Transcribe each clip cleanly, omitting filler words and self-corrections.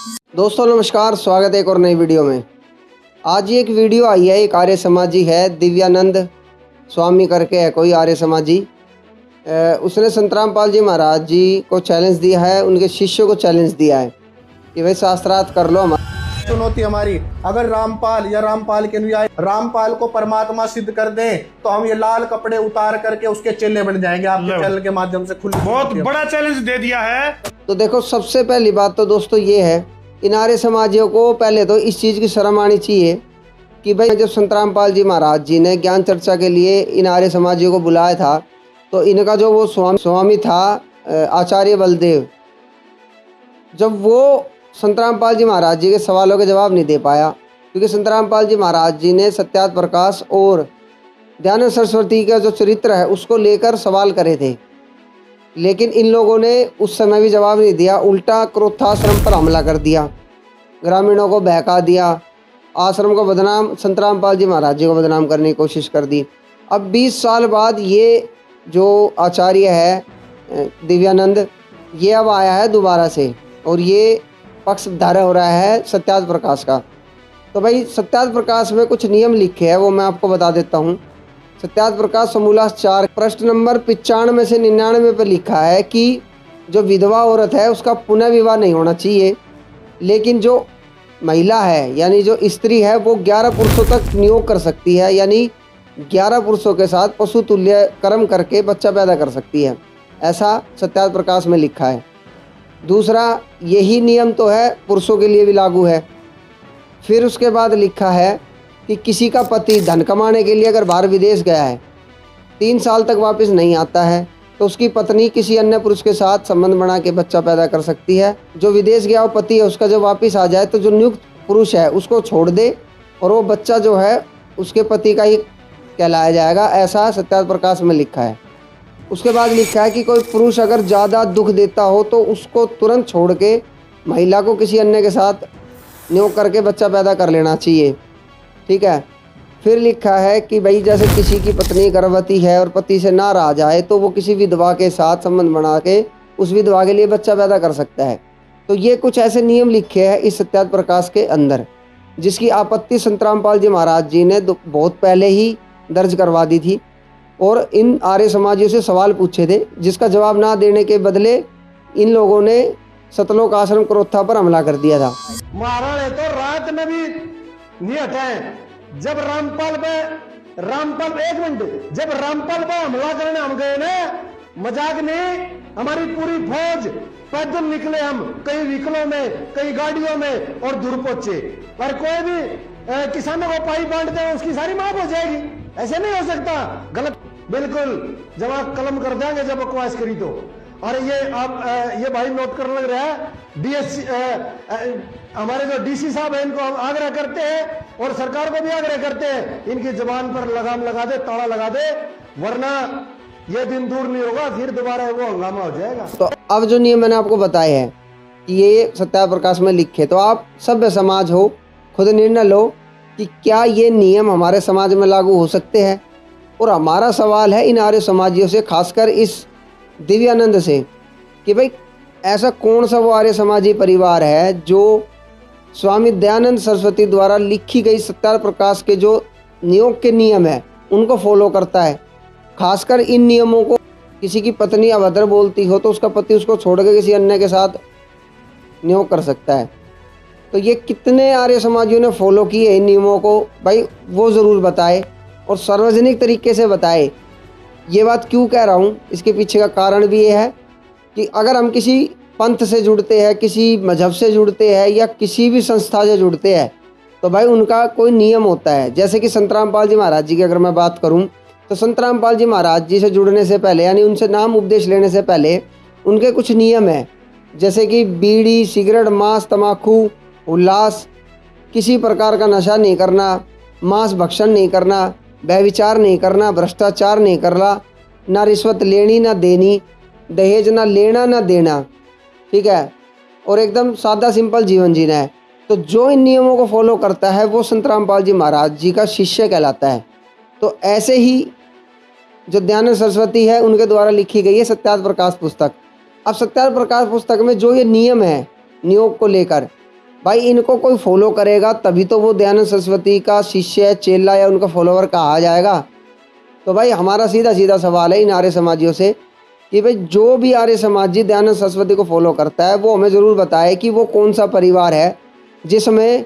दोस्तों नमस्कार, स्वागत है एक और नई वीडियो में। आज ये एक वीडियो आई है, एक आर्य समाजी है, दिव्यानंद स्वामी करके है कोई आर्य समाजी। उसने संत रामपाल जी महाराज जी को चैलेंज दिया है, उनके शिष्यों को चैलेंज दिया है कि भाई शास्त्रार्थ कर लो। चुनौती हमारी, अगर रामपाल या रामपाल के अनुयायी रामपाल को परमात्मा सिद्ध कर दें तो हम ये लाल कपड़े उतार करके उसके चेले बन जाएंगे। आपके चैनल के माध्यम से खुली बहुत बड़ा चैलेंज दे दिया है। तो देखो, सबसे पहली बात तो दोस्तों ये है, इन आर्य समाजियों को पहले तो इस चीज़ की शर्म आनी चाहिए कि भाई जब संत रामपाल जी महाराज जी ने ज्ञान चर्चा के लिए इन आर्य समाजियों को बुलाया था तो इनका जो वो स्वामी था आचार्य बलदेव, जब वो संत रामपाल जी महाराज जी के सवालों के जवाब नहीं दे पाया, क्योंकि संत रामपाल जी महाराज जी ने सत्यार्थ प्रकाश और दयानंद सरस्वती का जो चरित्र है उसको लेकर सवाल करे थे, लेकिन इन लोगों ने उस समय भी जवाब नहीं दिया। उल्टा क्रोधाश्रम पर हमला कर दिया, ग्रामीणों को बहका दिया, आश्रम को बदनाम, संत रामपाल जी महाराज जी को बदनाम करने की कोशिश कर दी। अब 20 साल बाद ये जो आचार्य है दिव्यानंद, ये अब आया है दोबारा से और ये पक्षधारा हो रहा है सत्यार्थ प्रकाश का। तो भाई सत्यार्थ प्रकाश में कुछ नियम लिखे हैं, वो मैं आपको बता देता हूँ। सत्यार्थ प्रकाश समूलास 4 प्रश्न नंबर 95 से 99 पर लिखा है कि जो विधवा औरत है उसका पुनः विवाह नहीं होना चाहिए, लेकिन जो महिला है यानी जो स्त्री है वो 11 पुरुषों तक नियोग कर सकती है, यानी 11 पुरुषों के साथ पशु तुल्य कर्म करके बच्चा पैदा कर सकती है। ऐसा सत्यार्थ प्रकाश में लिखा है। दूसरा, यही नियम तो है पुरुषों के लिए भी लागू है। फिर उसके बाद लिखा है कि किसी का पति धन कमाने के लिए अगर बाहर विदेश गया है, 3 साल तक वापस नहीं आता है, तो उसकी पत्नी किसी अन्य पुरुष के साथ संबंध बना के बच्चा पैदा कर सकती है। जो विदेश गया वो पति है, उसका जब वापस आ जाए तो जो नियुक्त पुरुष है उसको छोड़ दे और वो बच्चा जो है उसके पति का ही कहलाया जाएगा। ऐसा सत्यार्थ प्रकाश में लिखा है। उसके बाद लिखा है कि कोई पुरुष अगर ज़्यादा दुख देता हो तो उसको तुरंत छोड़ के महिला को किसी अन्य के साथ नियोग करके बच्चा पैदा कर लेना चाहिए। ठीक है। फिर लिखा है कि भाई जैसे किसी की पत्नी गर्भवती है और पति से ना रहा जाए तो वो किसी विधवा के साथ संबंध बना के उस विधवा के लिए बच्चा पैदा कर सकता है। तो ये कुछ ऐसे नियम लिखे हैं इस सत्यार्थ प्रकाश के अंदर, जिसकी आपत्ति संत रामपाल जी महाराज जी ने बहुत पहले ही दर्ज करवा दी थी और इन आर्य समाजियों से सवाल पूछे थे, जिसका जवाब ना देने के बदले इन लोगों ने सतलोक आश्रम क्रोथा पर हमला कर दिया था। महाराज तो रात में भी नहीं हटाए। जब रामपाल एक मिनट, जब रामपाल पे हमला करने हम गए ना, मजाक नहीं, हमारी पूरी फौज पैदल निकले, हम कई व्हीकलों में कई गाड़ियों में और दूर पहुंचे। और कोई भी किसानों को पाई बांटते हैं उसकी सारी माफ हो जाएगी, ऐसे नहीं हो सकता। गलत बिल्कुल, जब आप कलम कर देंगे जब बकवास करी तो। और ये आप ये भाई नोट करने लग रहा है, डीएससी हमारे जो डीसी साहब है इनको हम आग्रह करते हैं और सरकार को भी आग्रह करते हैं, इनकी जुबान पर लगाम लगा दे, ताला लगा दे, वरना ये दिन दूर नहीं होगा, फिर दोबारा वो हंगामा हो जाएगा। तो अब जो नियम मैंने आपको बताए हैं कि ये सत्यार्थ प्रकाश में लिखे, तो आप सभ्य समाज हो, खुद निर्णय लो कि क्या ये नियम हमारे समाज में लागू हो सकते हैं। और हमारा सवाल है इन आर्य समाजियों से, खासकर इस दिव्यानंद से, कि भाई ऐसा कौन सा वो आर्य समाजी परिवार है जो स्वामी दयानंद सरस्वती द्वारा लिखी गई सत्यार्थ प्रकाश के जो नियोग के नियम है उनको फॉलो करता है। खासकर इन नियमों को, किसी की पत्नी अभद्र बोलती हो तो उसका पति उसको छोड़ के किसी अन्य के साथ नियोग कर सकता है। तो ये कितने आर्य समाजियों ने फॉलो किए इन नियमों को, भाई वो ज़रूर बताए और सार्वजनिक तरीके से बताए। ये बात क्यों कह रहा हूँ, इसके पीछे का कारण भी ये है कि अगर हम किसी पंथ से जुड़ते हैं, किसी मजहब से जुड़ते हैं या किसी भी संस्था से जुड़ते हैं, तो भाई उनका कोई नियम होता है। जैसे कि संत रामपाल जी महाराज जी की अगर मैं बात करूं, तो संत रामपाल जी महाराज जी से जुड़ने से पहले, यानी उनसे नाम उपदेश लेने से पहले, उनके कुछ नियम हैं, जैसे कि बीड़ी, सिगरेट, मांस, तम्बाकू, उल्लास, किसी प्रकार का नशा नहीं करना, मांस भक्षण नहीं करना, व्यभिचार नहीं करना, भ्रष्टाचार नहीं करना, ना रिश्वत लेनी ना देनी, दहेज ना लेना ना देना। ठीक है। और एकदम सादा सिंपल जीवन जीना है। तो जो इन नियमों को फॉलो करता है वो संत रामपाल जी महाराज जी का शिष्य कहलाता है। तो ऐसे ही जो दयानंद सरस्वती है उनके द्वारा लिखी गई है सत्यार्थ प्रकाश पुस्तक। अब सत्यार्थ प्रकाश पुस्तक में जो ये नियम है नियोग को लेकर, भाई इनको कोई फॉलो करेगा तभी तो वो दयानंद सरस्वती का शिष्य, चेला या उनका फॉलोवर कहा जाएगा। तो भाई हमारा सीधा सीधा सवाल है इन आर्य समाजियों से कि भाई जो भी आर्य समाजी दयानंद सरस्वती को फॉलो करता है वो हमें ज़रूर बताए कि वो कौन सा परिवार है जिसमें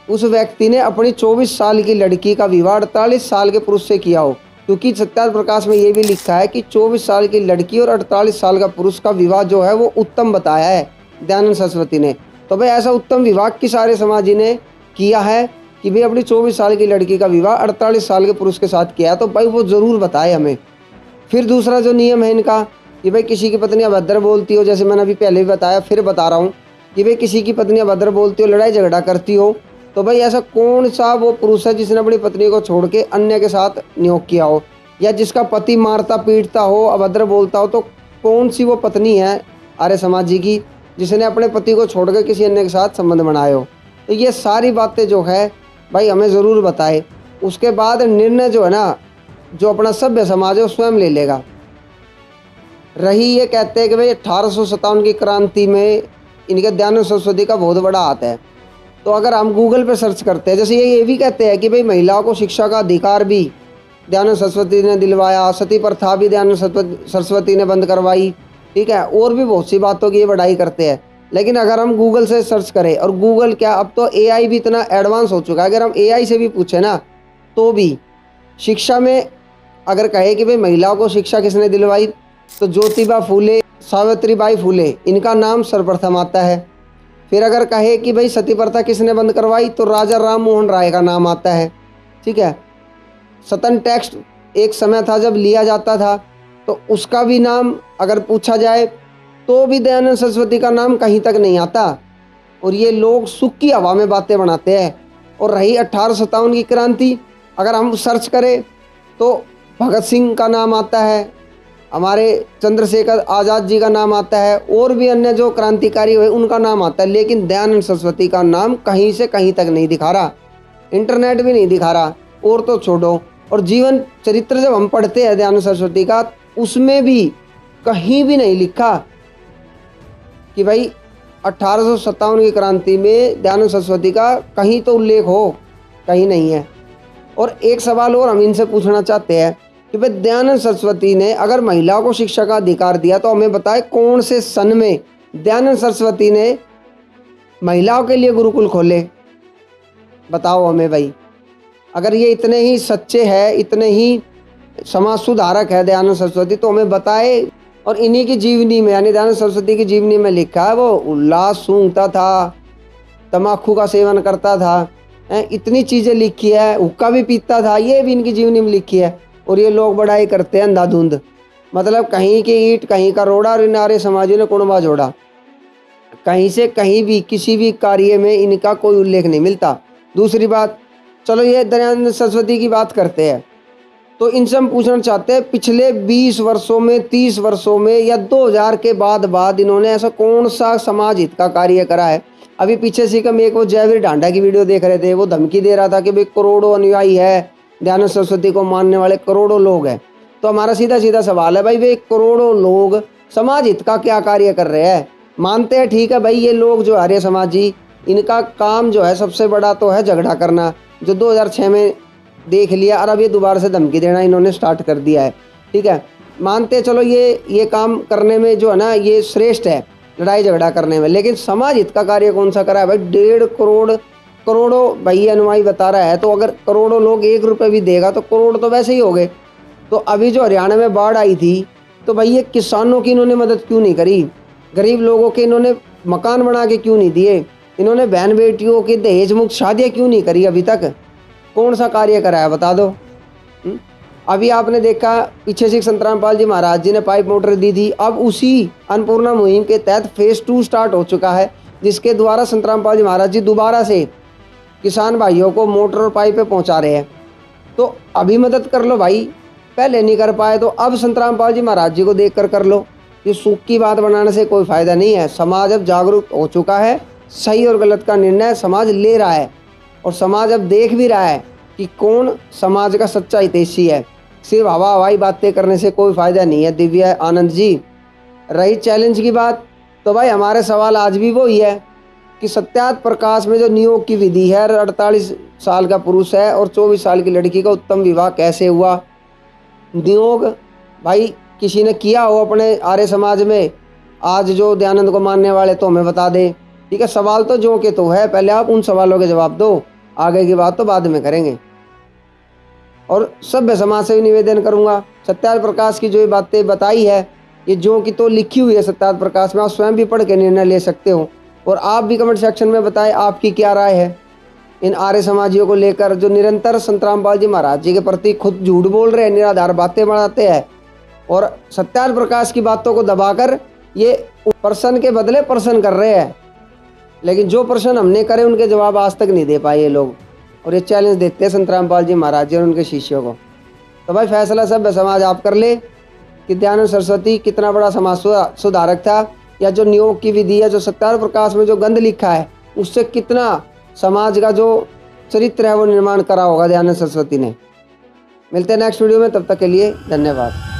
उस व्यक्ति ने अपनी 24 साल की लड़की का विवाह 48 साल के पुरुष से किया हो। क्योंकि सत्यार्थ प्रकाश में ये भी लिखा है कि 24 साल की लड़की और 48 साल का पुरुष का विवाह जो है वो उत्तम बताया है दयानंद सरस्वती ने। तो भाई ऐसा उत्तम विवाह किस आर्य समाजी ने किया है कि भाई अपनी 24 साल की लड़की का विवाह 48 साल के पुरुष के साथ किया है, तो भाई वो ज़रूर बताए हमें। फिर दूसरा जो नियम है इनका कि भाई किसी की पत्नी अभद्र बोलती हो, जैसे मैंने अभी पहले भी बताया फिर बता रहा हूँ कि भाई किसी की पत्नी अभद्र बोलती हो, लड़ाई झगड़ा करती हो, तो भाई ऐसा कौन सा वो पुरुष है जिसने अपनी पत्नी को छोड़ के अन्य के साथ नियोग किया हो, या जिसका पति मारता पीटता हो, अभद्र बोलता हो, तो कौन सी वो पत्नी है आर्य समाजी की जिसने अपने पति को छोड़ कर किसी अन्य के साथ संबंध बनाए हो। तो ये सारी बातें जो है भाई हमें ज़रूर बताए। उसके बाद निर्णय जो है ना, जो अपना सभ्य समाज है वो स्वयं ले लेगा। रही ये कहते हैं कि भाई 1857 की क्रांति में इनके दयानंद सरस्वती का बहुत बड़ा हाथ है। तो अगर हम गूगल पे सर्च करते हैं, जैसे ये भी कहते हैं कि भाई महिलाओं को शिक्षा का अधिकार भी दयानंद सरस्वती ने दिलवाया, सती प्रथा भी दयानंद सरस्वती ने बंद करवाई, ठीक है, और भी बहुत सी बातों की ये बढ़ाई करते हैं। लेकिन अगर हम गूगल से सर्च करें, और गूगल क्या, अब तो एआई भी इतना एडवांस हो चुका है, अगर हम एआई से भी पूछे ना तो भी शिक्षा में अगर कहे कि भाई महिलाओं को शिक्षा किसने दिलवाई, तो ज्योतिबा फूले, सावित्रीबाई फूले, इनका नाम सर्वप्रथम आता है। फिर अगर कहे कि भाई सती प्रथा किसने बंद करवाई, तो राजा राम मोहन राय का नाम आता है, ठीक है। सतन टैक्स एक समय था जब लिया जाता था, तो उसका भी नाम अगर पूछा जाए तो भी दयानंद सरस्वती का नाम कहीं तक नहीं आता। और ये लोग सुख की हवा में बातें बनाते हैं। और रही 1857 की क्रांति, अगर हम सर्च करें तो भगत सिंह का नाम आता है, हमारे चंद्रशेखर आज़ाद जी का नाम आता है, और भी अन्य जो क्रांतिकारी हुए उनका नाम आता है, लेकिन दयानंद सरस्वती का नाम कहीं से कहीं तक नहीं दिखा रहा, इंटरनेट भी नहीं दिखा रहा, और तो छोड़ो। और जीवन चरित्र जब हम पढ़ते हैं दयानंद सरस्वती का, उसमें भी कहीं भी नहीं लिखा कि भाई 1857 की क्रांति में दयानंद सरस्वती का कहीं तो उल्लेख हो, कहीं नहीं है। और एक सवाल और हम इनसे पूछना चाहते हैं कि भाई दयानंद सरस्वती ने अगर महिलाओं को शिक्षा का अधिकार दिया, तो हमें बताए कौन से सन में दयानंद सरस्वती ने महिलाओं के लिए गुरुकुल खोले, बताओ हमें भाई। अगर ये इतने ही सच्चे हैं, इतने ही समाज सुधारक है दयानंद सरस्वती, तो हमें बताए। और इन्हीं की जीवनी में, यानी दयानंद सरस्वती की जीवनी में लिखा है वो उल्लास सूंघता था, तम्बाकू का सेवन करता था, इतनी चीज़ें लिखी है, हुक्का भी पीता था, ये भी इनकी जीवनी में लिखी है। और ये लोग बड़ाई करते हैं अंधाधुंध, मतलब कहीं की ईंट कहीं का रोड़ा, और इन आर्य समाजी ने कुणबा जोड़ा। कहीं से कहीं भी किसी भी कार्य में इनका कोई उल्लेख नहीं मिलता। दूसरी बात, चलो ये दयानंद सरस्वती की बात करते हैं, तो इनसे हम पूछना चाहते हैं पिछले 20 वर्षों में, 30 वर्षों में, या 2000 के बाद इन्होंने ऐसा कौन सा समाज हित का कार्य करा है। अभी पीछे से हम एक वो जयवीर ढांडा की वीडियो देख रहे थे, वो धमकी दे रहा था कि भाई करोड़ों अनुयायी है, दयानंद सरस्वती को मानने वाले करोड़ों लोग हैं। तो हमारा सीधा सीधा सवाल है भाई, वे करोड़ों लोग समाज हित का क्या कार्य कर रहे हैं। मानते हैं ठीक है भाई, ये लोग जो आर्य समाजी, इनका काम जो है सबसे बड़ा तो है झगड़ा करना, जो 2006 में देख लिया, और अब ये दोबारा से धमकी देना इन्होंने स्टार्ट कर दिया है, ठीक है। मानते चलो ये काम करने में जो है ना ये श्रेष्ठ है, लड़ाई झगड़ा करने में, लेकिन समाज हित का कार्य कौन सा करा है भाई। 1.5 करोड़ों भाई अनुयायी बता रहा है, तो अगर करोड़ों लोग 1 रुपये भी देगा तो करोड़ तो वैसे ही हो गए। तो अभी जो हरियाणा में बाढ़ आई थी, तो भाई ये किसानों की इन्होंने मदद क्यों नहीं करी, गरीब लोगों के इन्होंने मकान बना के क्यों नहीं दिए, इन्होंने बहन बेटियों की दहेज मुक्त शादियाँ क्यों नहीं करी, अभी तक कौन सा कार्य करा है बता दो। अभी आपने देखा पीछे से संत रामपाल जी महाराज जी ने पाइप मोटर दी थी, अब उसी अन्नपूर्णा मुहिम के तहत फेज 2 स्टार्ट हो चुका है, जिसके द्वारा संत रामपाल जी महाराज जी दोबारा से किसान भाइयों को मोटर और पाइपें पहुंचा रहे हैं। तो अभी मदद कर लो भाई, पहले नहीं कर पाए तो अब संत रामपाल जी महाराज जी को देख कर लो। ये सुख की बात बनाने से कोई फ़ायदा नहीं है। समाज अब जागरूक हो चुका है, सही और गलत का निर्णय समाज ले रहा है, और समाज अब देख भी रहा है कि कौन समाज का सच्चा हितैषी है। सिर्फ हवा हवाई बातें करने से कोई फ़ायदा नहीं है। दिव्या आनंद जी, रही चैलेंज की बात, तो भाई हमारे सवाल आज भी वही है कि सत्यार्थ प्रकाश में जो नियोग की विधि है, 48 साल का पुरुष है और 24 साल की लड़की का उत्तम विवाह कैसे हुआ। नियोग भाई किसी ने किया हो अपने आर्य समाज में, आज जो दयानंद को मानने वाले तो हमें बता दे। ठीक है, सवाल तो जो के तो है, पहले आप उन सवालों के जवाब दो, आगे की बात तो बाद में करेंगे। और सभ्य समाज से भी निवेदन करूंगा, सत्यार्थ प्रकाश की जो ये बातें बताई है, ये जो कि तो लिखी हुई है सत्यार्थ प्रकाश में, आप स्वयं भी पढ़ के निर्णय ले सकते हो। और आप भी कमेंट सेक्शन में बताएं आपकी क्या राय है इन आर्य समाजियों को लेकर, जो निरंतर संत रामपाल जी महाराज जी के प्रति खुद झूठ बोल रहे हैं, निराधार बातें बनाते हैं और सत्यार्थ प्रकाश की बातों को दबाकर ये प्रश्न के बदले प्रश्न कर रहे हैं। लेकिन जो प्रश्न हमने करे उनके जवाब आज तक नहीं दे पाए ये लोग, और ये चैलेंज देते हैं संत रामपाल जी महाराज जी और उनके शिष्यों को। तो भाई फैसला सभ्य समाज आप कर ले कि दयानंद सरस्वती कितना बड़ा समाज सुधारक था, या जो नियोग की विधि है, जो सत्यार्थ प्रकाश में जो गंध लिखा है, उससे कितना समाज का जो चरित्र है वो निर्माण करा होगा दयानंद सरस्वती ने। मिलते हैं नेक्स्ट वीडियो में, तब तक के लिए धन्यवाद।